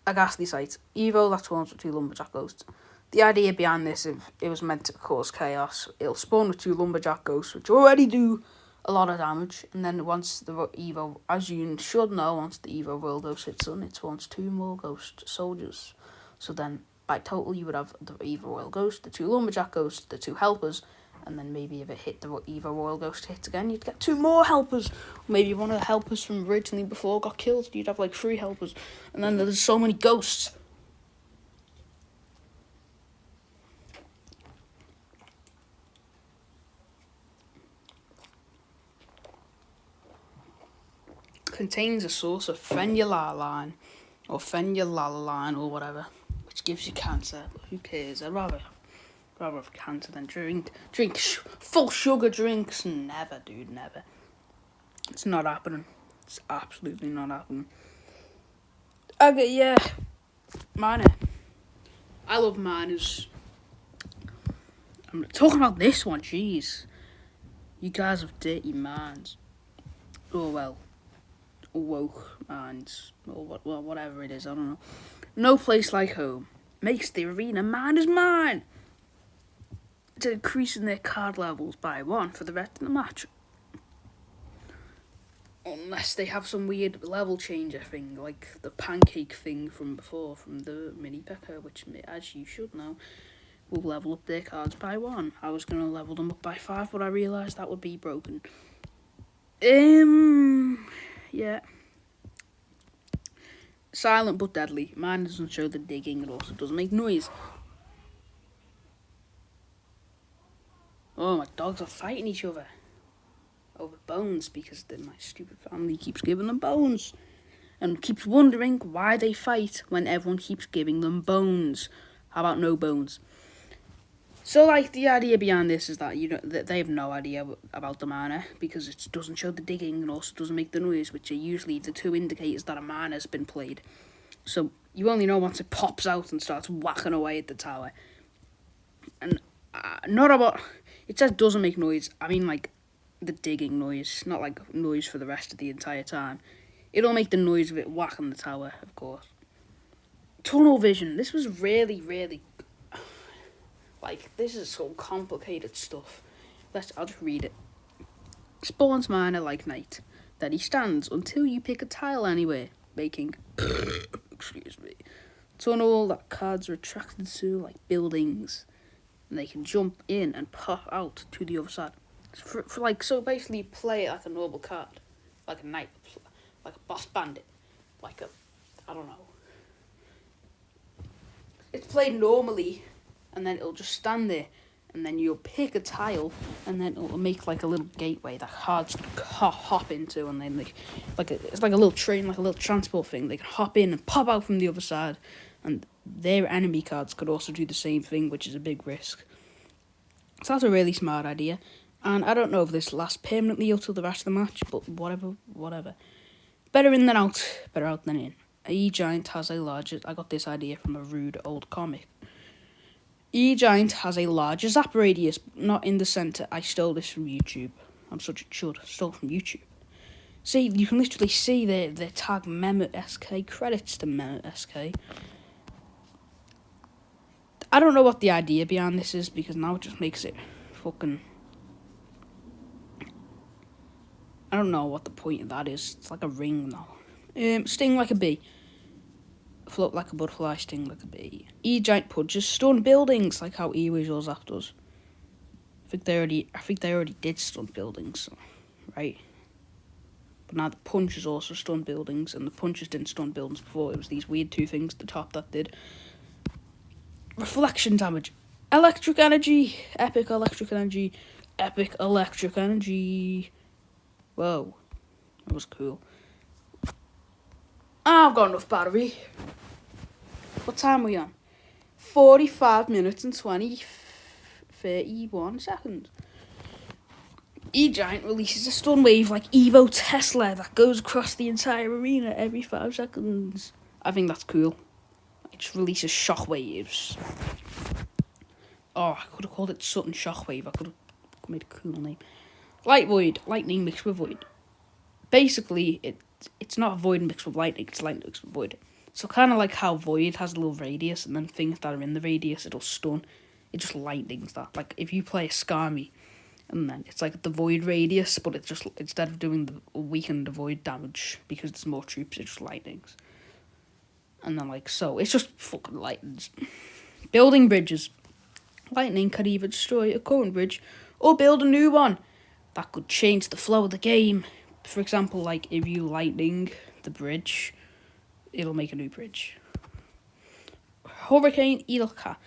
A ghastly sight. Evo that spawns with 2 lumberjack ghosts. The idea behind this, if it was meant to cause chaos, it'll spawn with 2 lumberjack ghosts, which already do a lot of damage, and then once the Evo, as you should know, once the Evo Royal Ghost hits on, it spawns 2 more ghost soldiers. So then, by total, you would have the Evo Royal Ghost, the 2 lumberjack ghosts, the 2 helpers, and then maybe if it hit the Evo Royal Ghost hits again, you'd get 2 more helpers. Maybe one of the helpers from originally before got killed, you'd have like 3 helpers, and then there's so many ghosts. Contains a source of phenylalaline or phenylalaline or whatever, which gives you cancer. But who cares? I'd rather have cancer than drink full sugar drinks. Never, dude, never. It's not happening. It's absolutely not happening. Okay, yeah, mana. I love manas. I'm talking about this one. Jeez, you guys have dirty minds. Oh well. Woke minds, or whatever it is, I don't know. No place like home makes the arena mine is mine. It's increasing their card levels by 1 for the rest of the match. Unless they have some weird level changer thing, like the pancake thing from before, from the mini P.E.K.K.A, which, as you should know, will level up their cards by 1. I was going to level them up by 5, but I realised that would be broken. Yeah. Silent but deadly. Mine doesn't show the digging, it also doesn't make noise. Oh, my dogs are fighting each other over bones because my stupid family keeps giving them bones and keeps wondering why they fight when everyone keeps giving them bones. How about no bones? So, like, the idea behind this is that that they have no idea about the mana because it doesn't show the digging and also doesn't make the noise, which are usually the 2 indicators that a mana has been played. So you only know once it pops out and starts whacking away at the tower. And not about it says doesn't make noise. I mean like the digging noise, not like noise for the rest of the entire time. It'll make the noise of it whacking the tower, of course. Tunnel vision. This was really, really. Like, this is some complicated stuff. I'll just read it. Spawns mana like night. Then he stands until you pick a tile anywhere, making excuse me, tunnel that cards are attracted to, like buildings, and they can jump in and pop out to the other side. So basically play it like a normal card, like a knight, like a boss bandit, like a, I don't know. It's played normally, and then it'll just stand there, and then you'll pick a tile, and then it'll make like a little gateway that cards can hop into, and then it's like a little train, like a little transport thing. They can hop in and pop out from the other side, and their enemy cards could also do the same thing, which is a big risk. So that's a really smart idea, and I don't know if this lasts permanently until the rest of the match, but whatever. Better in than out, better out than in. E-Giant has a larger. I got this idea from a rude old comic. E-Giant has a larger zap radius, not in the centre. I stole this from YouTube. I'm such a chud. Stole from YouTube. See, you can literally see their tag Mehmet SK. Credits to Mehmet SK. I don't know what the idea behind this is, because now it just makes it fucking... I don't know what the point of that is. It's like a ring now. Sting like a bee. float like a butterfly, sting like a bee. E-giant punches stun buildings like how E-Visual Zap does. I think they already did stun buildings, right? But now the punches also stun buildings, and the punches didn't stun buildings before. It was these weird two things at the top that did. Reflection damage. Electric energy. Epic electric energy. Epic electric energy. Whoa. That was cool. I've got enough battery. What time are we on? 45 minutes and 31 seconds. E-Giant releases a stun wave like Evo Tesla that goes across the entire arena every 5 seconds. I think that's cool. It just releases shockwaves. Oh, I could have called it something shockwave. I could have made a cool name. Light Void. Lightning mixed with Void. Basically, it's not Void mixed with Lightning. It's Lightning mixed with Void. So kind of like how Void has a little radius, and then things that are in the radius, it'll stun. It just lightnings that. Like, if you play a Skami, and then it's like the Void radius, but it's just, instead of doing the weakened Void damage, because there's more troops, it just lightnings. And then, like, so, it's just fucking lightnings. Building bridges. Lightning can either destroy a current bridge, or build a new one. That could change the flow of the game. For example, like, if you lightning the bridge, it'll make a new bridge. Hurricane Ilka.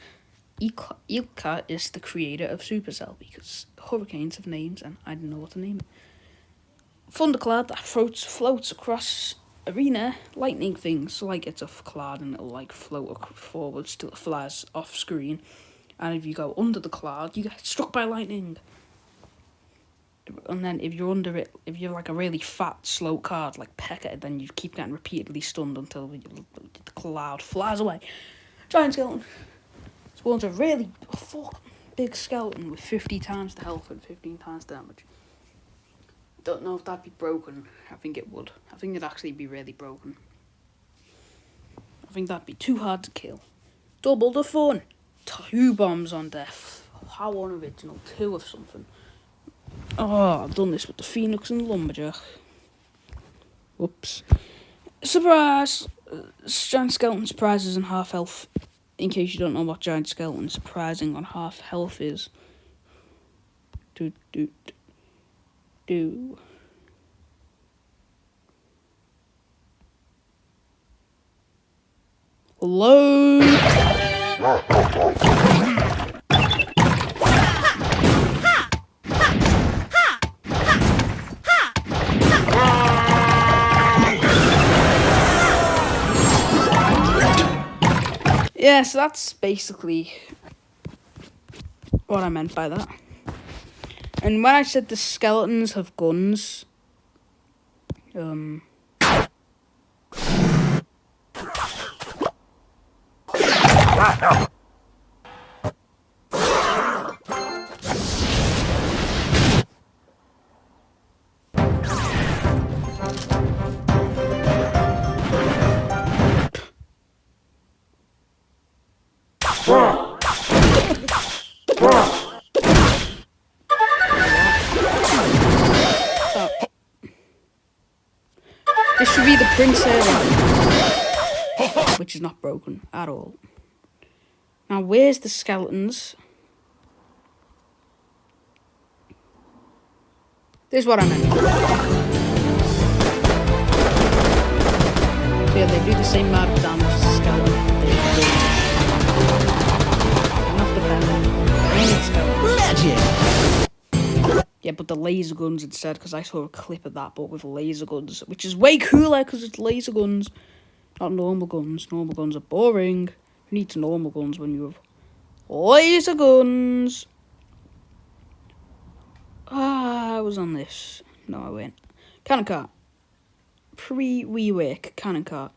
Ilka is the creator of Supercell, because hurricanes have names and I don't know what to name it. Thundercloud that floats across arena, lightning things. So like it's a cloud and it'll like float forwards till it flies off screen. And if you go under the cloud, you get struck by lightning. And then if you're under it, if you're like a really fat, slow card like Pekka, then you keep getting repeatedly stunned until the cloud flies away. Giant skeleton. Spawns a really big skeleton with 50 times the health and 15 times the damage. Don't know if that'd be broken. I think it would. I think it'd actually be really broken. I think that'd be too hard to kill. Double the fun. 2 bombs on death. How unoriginal. 2 of something. Oh, I've done this with the Phoenix and the Lumberjack. Whoops. Surprise! Giant skeleton surprises and half health. In case you don't know what giant skeleton surprising on half health is. Do. Load! Yeah, so that's basically what I meant by that. And when I said the skeletons have guns, this should be the Prince area, which is not broken at all. Now, where's the skeletons? This is what I meant. So yeah, they do the same amount of damage as the skeleton. Not dependent. Only skeletons. Legend! Yeah, but the laser guns instead, because I saw a clip of that, but with laser guns, which is way cooler because it's laser guns, not normal guns. Normal guns are boring. Who needs normal guns when you have laser guns? I was on this. No, I went. Cannon cart. Pre-rework cannon cart.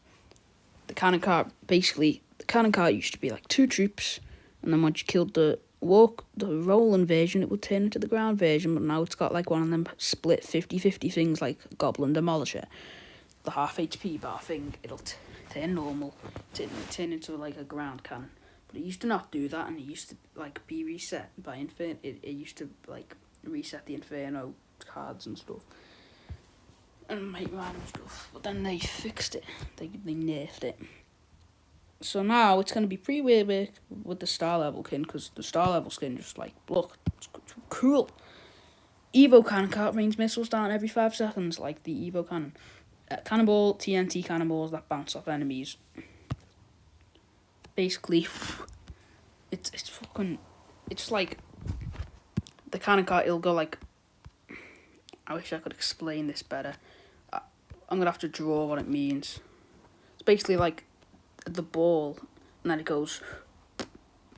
The cannon cart, basically, the cannon cart used to be like 2 troops, and then once you killed the rolling version, it would turn into the ground version, but now it's got like one of them split 50-50 things like Goblin Demolisher. The half HP bar thing, it'll turn normal, turn into like a ground cannon. But it used to not do that, and it used to like be reset by Inferno. It used to like reset the Inferno cards and stuff. And make random stuff. But then they fixed it. They nerfed it. So now it's going to be pretty weird with the star level skin, because the star level skin just like, look, it's cool. Evo cannon cart rains missiles down every 5 seconds, like the Evo cannon. Cannonball, TNT cannonballs that bounce off enemies. Basically, it's fucking, it's like, the cannon cart, it'll go like, I wish I could explain this better. I'm going to have to draw what it means. It's basically like the ball, and then it goes,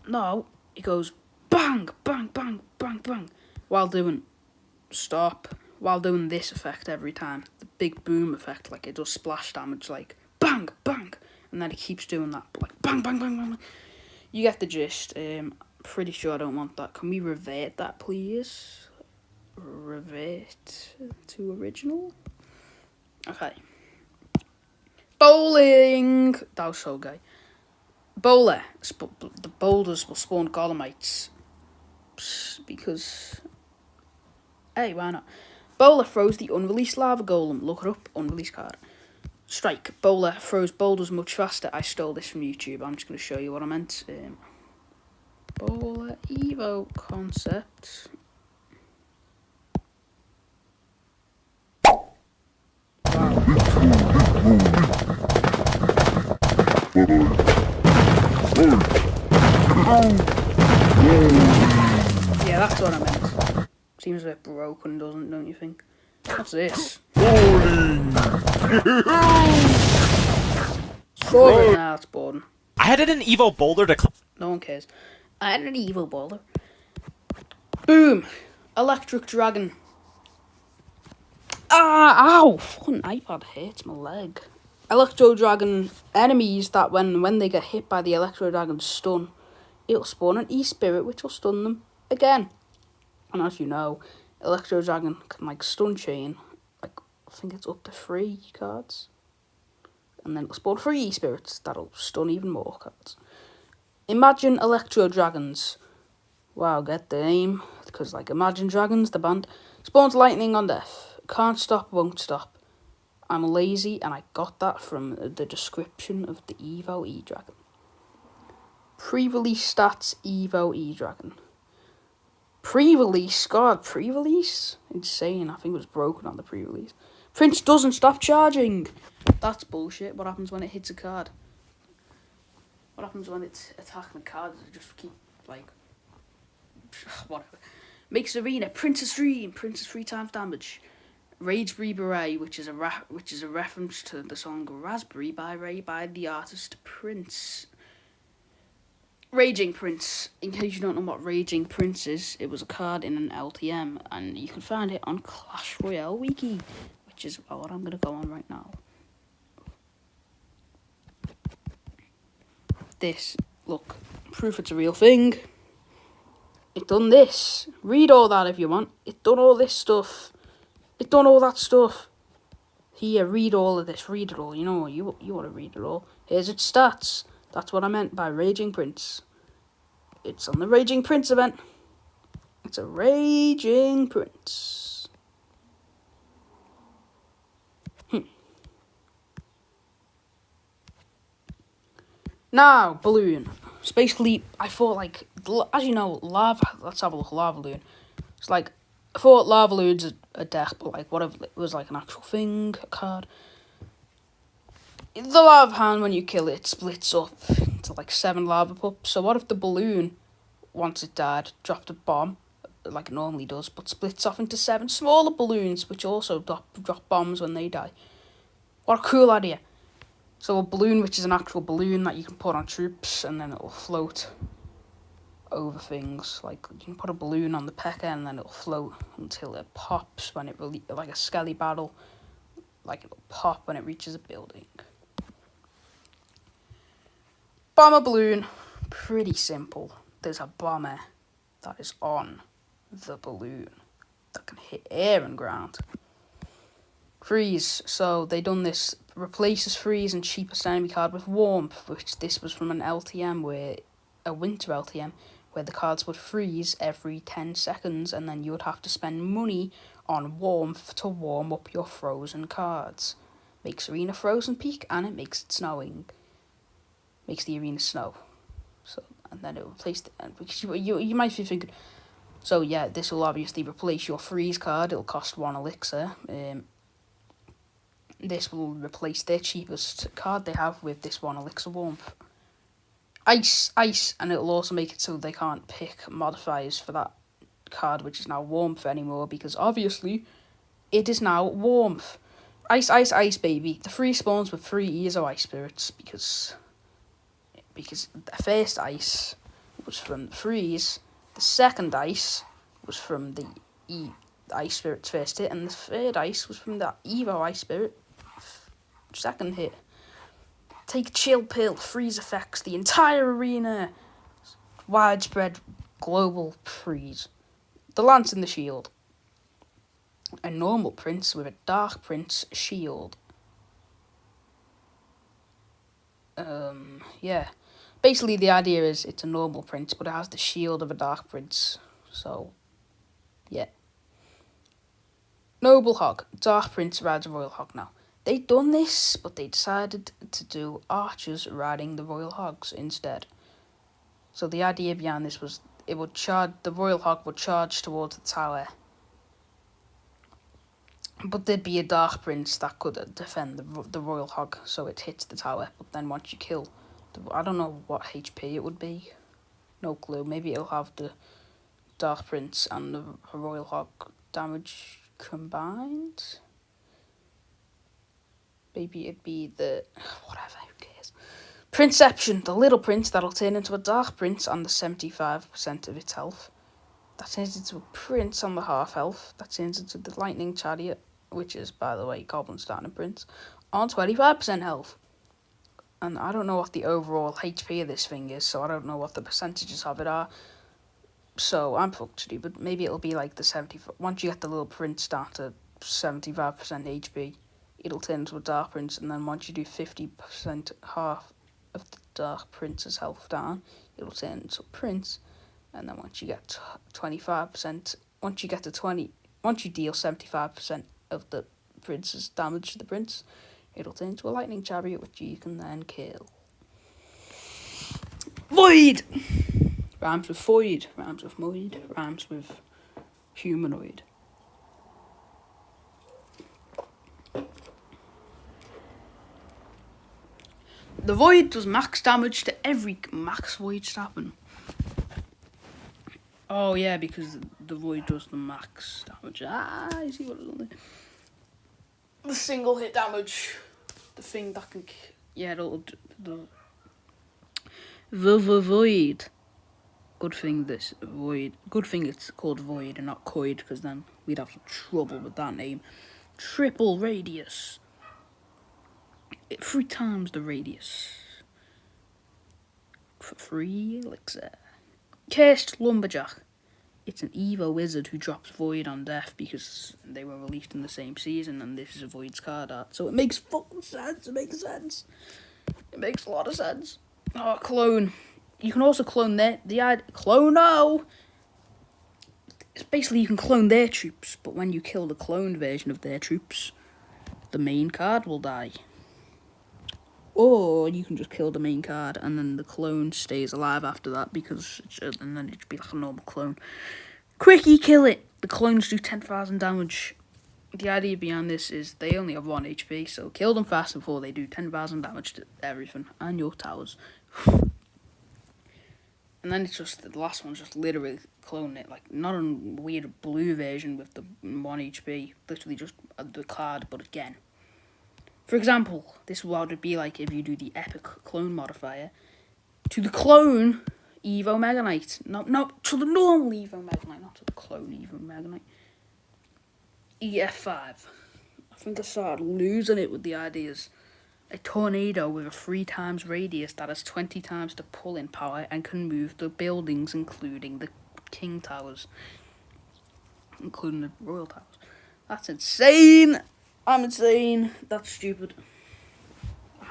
no, it goes bang, bang, bang, bang, bang, while doing this effect every time. The big boom effect, like it does splash damage, like bang, bang, and then it keeps doing that, like bang, bang, bang, bang. You get the gist. Pretty sure I don't want that. Can we revert that, please? Revert to original. Okay. Bowling. That was so gay. Bowler. The boulders will spawn Golomites. Because, hey, why not? Bowler throws the unreleased lava golem. Look it up. Unreleased card. Strike. Bowler throws boulders much faster. I stole this from YouTube. I'm just going to show you what I meant. Bowler Evo concept. Yeah, that's what I meant. Seems a bit broken, don't you think? What's this? Boring! Nah, that's boring. I added an Evo boulder to... No one cares. I added an Evo boulder. Boom! Electric Dragon. Ah, ow! Fucking iPad hurts my leg. Electro Dragon enemies that when they get hit by the Electro Dragon stun, it'll spawn an E-Spirit which will stun them again. And as you know, Electro Dragon can like stun chain, like I think it's up to 3 cards. And then it'll spawn 3 E-Spirits that'll stun even more cards. Imagine Electro Dragons. Wow, get the name. Because like Imagine Dragons, the band. Spawns lightning on death. Can't stop, won't stop. I'm lazy, and I got that from the description of the Evo E-Dragon. Pre-release stats, Evo E-Dragon. Pre-release? God, pre-release? Insane, I think it was broken on the pre-release. Prince doesn't stop charging! That's bullshit. What happens when it hits a card? What happens when it's attacking the cards? It just keep, like... whatever. Makes arena, Prince's 3 times damage. Raspberry Beret, which is a reference to the song Raspberry by Ray by the artist Prince. Raging Prince. In case you don't know what Raging Prince is, it was a card in an LTM, and you can find it on Clash Royale Wiki, which is what I'm going to go on right now. This, look, proof it's a real thing. It done this. Read all that if you want. It done all this stuff. It done all that stuff. Here, read all of this. Read it all. You know what? You want to read it all. Here's its stats. That's what I meant by Raging Prince. It's on the Raging Prince event. It's a Raging Prince. Now, Balloon. It's basically, I thought, like, as you know, lava. Let's have a look at Lava Balloon. It's like, I thought Lava Balloon's a deck, but like, what if it was like an actual thing, a card? The lava hand, when you kill it, splits up into like 7 lava pups. So what if the balloon, once it died, dropped a bomb, like it normally does, but splits off into 7 smaller balloons, which also drop bombs when they die? What a cool idea. So a balloon, which is an actual balloon that you can put on troops, and then it'll float over things. Like, you can put a balloon on the pecker, and then it'll float until it pops when it like a skelly battle. Like, it'll pop when it reaches a building. Bomber balloon, pretty simple. There's a bomber that is on the balloon that can hit air and ground. Freeze, so they done this, replaces freeze and cheapest enemy card with warmth, which this was from an LTM, where a winter LTM, where the cards would freeze every 10 seconds, and then you would have to spend money on warmth to warm up your frozen cards. Makes arena frozen peak, and it makes it snowing. makes the arena snow. So, and then it will replace because you might be thinking, so yeah, this will obviously replace your freeze card. It'll cost 1 elixir. This will replace their cheapest card they have with this 1 elixir warmth. Ice, and it'll also make it so they can't pick modifiers for that card, which is now warmth anymore, because obviously it is now warmth. Ice, baby. The 3 spawns with 3 Ezo Ice Spirits, because the first ice was from the freeze, the second ice was from the Ice Spirit's first hit, and the third ice was from the Evo Ice Spirit second hit. Take chill pill, freeze effects, the entire arena. Widespread global freeze. The lance and the shield. A normal prince with a dark prince shield. Yeah. Basically, the idea is it's a normal prince, but it has the shield of a dark prince. So, yeah. Noble Hog. Dark Prince rides a Royal Hog now. They'd done this, but they decided to do archers riding the Royal Hogs instead. So the idea behind this was the Royal Hog would charge towards the tower. But there'd be a Dark Prince that could defend the Royal Hog, so it hits the tower. But then once you kill, I don't know what HP it would be. No clue. Maybe it'll have the Dark Prince and the Royal Hog damage combined. Maybe it'd be the... whatever, who cares. Princeception, the little prince that'll turn into a Dark Prince on the 75% of its health. That turns into a prince on the half health. That turns into the Lightning Chariot, which is, by the way, Goblin Starting Prince, on 25% health. And I don't know what the overall HP of this thing is, so I don't know what the percentages of it are. So I'm fucked to do, but maybe it'll be like the 75... Once you get the little prince down to 75% HP, it'll turn into a Dark Prince, and then once you do 50% half of the Dark Prince's health down, it'll turn into a prince. And then once you get 25%, once you deal 75% of the prince's damage to the prince, it'll turn into a lightning chariot, which you can then kill. Void! Rhymes with void, rhymes with void, rhymes with humanoid. The void does max damage to every max void happen. Oh yeah, because the void does the max damage. I see what it's on. The single hit damage, the thing that can, the void. Good thing it's called void and not coid, because then we'd have some trouble with that name. Triple radius. 3 times the radius. For 3 elixir. Cursed Lumberjack. It's an Evo wizard who drops Void on death because they were released in the same season, and this is a Void's card art. So it makes fucking sense. It makes sense. It makes a lot of sense. Oh, clone. You can also clone Clone-o! It's basically you can clone their troops, but when you kill the cloned version of their troops, the main card will die. Or you can just kill the main card and then the clone stays alive after that, and then it'd be like a normal clone. Quickie, kill it! The clones do 10,000 damage. The idea behind this is they only have 1 HP, so kill them fast before they do 10,000 damage to everything and your towers. And then it's just, the last one's just literally clone it, like not a weird blue version with the 1 HP, literally just the card, but again. For example, this is what it would be like if you do the epic clone modifier to the clone Evo Mega Knight. No, to the normal Evo Mega Knight, not to the clone Evo Mega Knight. EF5. I think I started losing it with the ideas. A tornado with a 3 times radius that has 20 times the pull-in power and can move the buildings, including the King Towers. Including the Royal Towers. That's insane! I'm insane. That's stupid.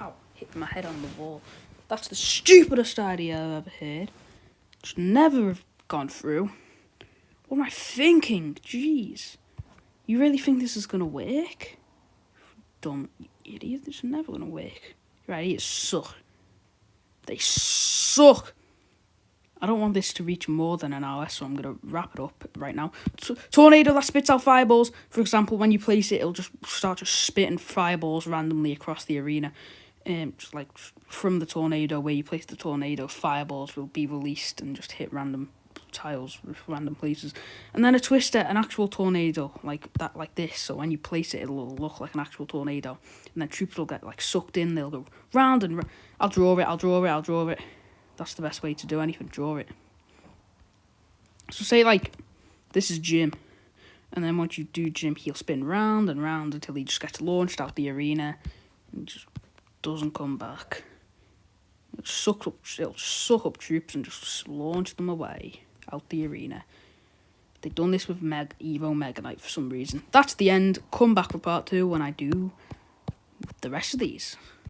Ow, hit my head on the wall. That's the stupidest idea I've ever heard. Should never have gone through. What am I thinking? Jeez. You really think this is gonna work? Dumb idiot, this is never gonna work. Your ideas suck. They suck. I don't want this to reach more than an hour, so I'm going to wrap it up right now. Tornado that spits out fireballs. For example, when you place it, it'll just start just spitting fireballs randomly across the arena. Just like from the tornado, where you place the tornado, fireballs will be released and just hit random tiles, random places. And then a twister, an actual tornado, like that, like this. So when you place it, it'll look like an actual tornado. And then troops will get like sucked in. They'll go round and round. I'll draw it. That's the best way to do anything, draw it. So say like, this is Jim. And then once you do Jim, he'll spin round and round until he just gets launched out the arena. And just doesn't come back. It'll suck up troops and just launch them away out the arena. They've done this with Evo Mega Knight for some reason. That's the end. Come back for part 2 when I do the rest of these.